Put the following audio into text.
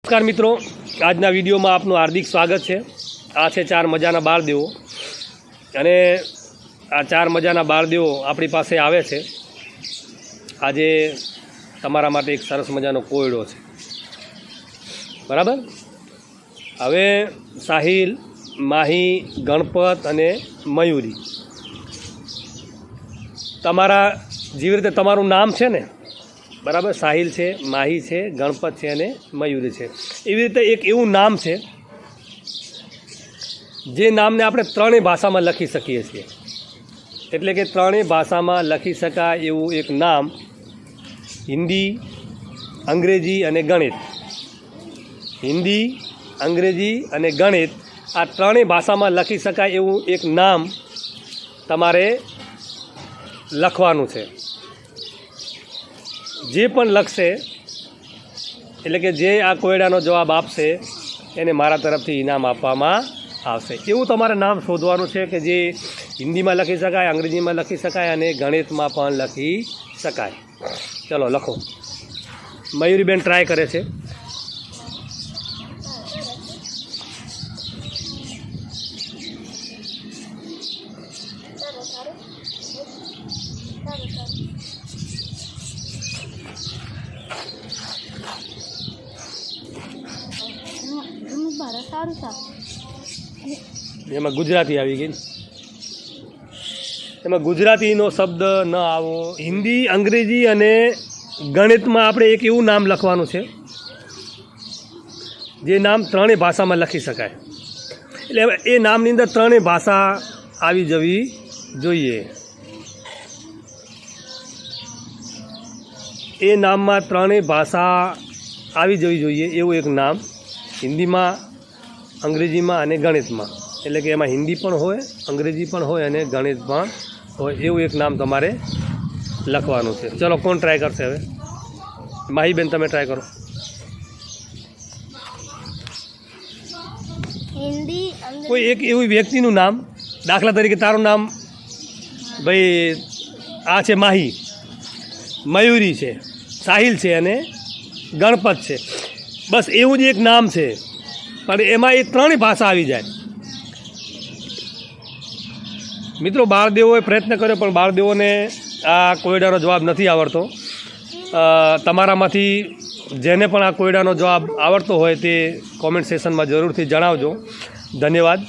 નમસ્કાર મિત્રો, આજના વિડીયોમાં આપનું હાર્દિક સ્વાગત છે। આ છે ચાર મજાના બાળદેવો અને આ ચાર મજાના બાળદેવો આપણી પાસે આવે છે। આજે તમારા માટે એક સરસ મજાનો કોયડો છે, બરાબર। હવે સાહિલ, માહી, ગણપત અને મયુરી, તમારા જેવી રીતે તમારું નામ છે ને, બરાબર, સાહિલ છે, માહી છે, ગણપત છે અને મયુરી છે, એવી રીતે એક એવું નામ છે જે નામને આપણે ત્રણેય ભાષામાં લખી શકીએ છીએ। એટલે કે ત્રણેય ભાષામાં લખી શકાય એવું એક નામ, હિન્દી, અંગ્રેજી અને ગણિત, હિન્દી, અંગ્રેજી અને ગણિત, આ ત્રણેય ભાષામાં લખી શકાય એવું એક નામ તમારે લખવાનું છે। જે પણ લખશે, એટલે કે જે આ કોયડાનો જવાબ આપશે એને મારા તરફથી ઇનામ આપવામાં આવશે। એવું તમારે નામ શોધવાનું છે કે જે હિન્દીમાં લખી શકાય, અંગ્રેજીમાં લખી શકાય અને ગણિતમાં પણ લખી શકાય। ચલો લખો। મયુરીબેન ટ્રાય કરે છે। એમાં ગુજરાતી આવી ગઈ, એમાં ગુજરાતીનો શબ્દ ન આવો। હિન્દી, અંગ્રેજી અને ગણિતમાં આપણે એક એવું નામ લખવાનું છે જે નામ ત્રણેય ભાષામાં લખી શકાય। એટલે એ નામની અંદર ત્રણેય ભાષા આવી જવી જોઈએ। એ નામમાં ત્રણેય ભાષા આવી જવી જોઈએ એવું એક નામ, હિન્દીમાં, અંગ્રેજીમાં અને ગણિતમાં। એટલે કે એમાં હિન્દી પણ હોય, અંગ્રેજી પણ હોય અને ગણિત પણ હોય એવું એક નામ તમારે લખવાનું છે। ચલો, કોણ ટ્રાય કરશે? હવે માહીબેન તમે ટ્રાય કરો। હિન્દી, કોઈ એક એવું વ્યક્તિનું નામ, દાખલા તરીકે તારું નામ ભાઈ આ છે માહી, મયુરી છે, સાહિલ છે અને ગણપત છે, બસ એવું જ એક નામ છે, પણ એમાં એ ત્રણેય ભાષા આવી જાય। મિત્રો, બાળદેવોએ પ્રયત્ન કર્યો પણ બાળદેવોને આ કોયડાનો જવાબ નથી આવડતો। તમારામાંથી જેને પણ આ કોયડાનો જવાબ આવડતો હોય તે કોમેન્ટ સેશનમાં જરૂરથી જણાવજો। ધન્યવાદ।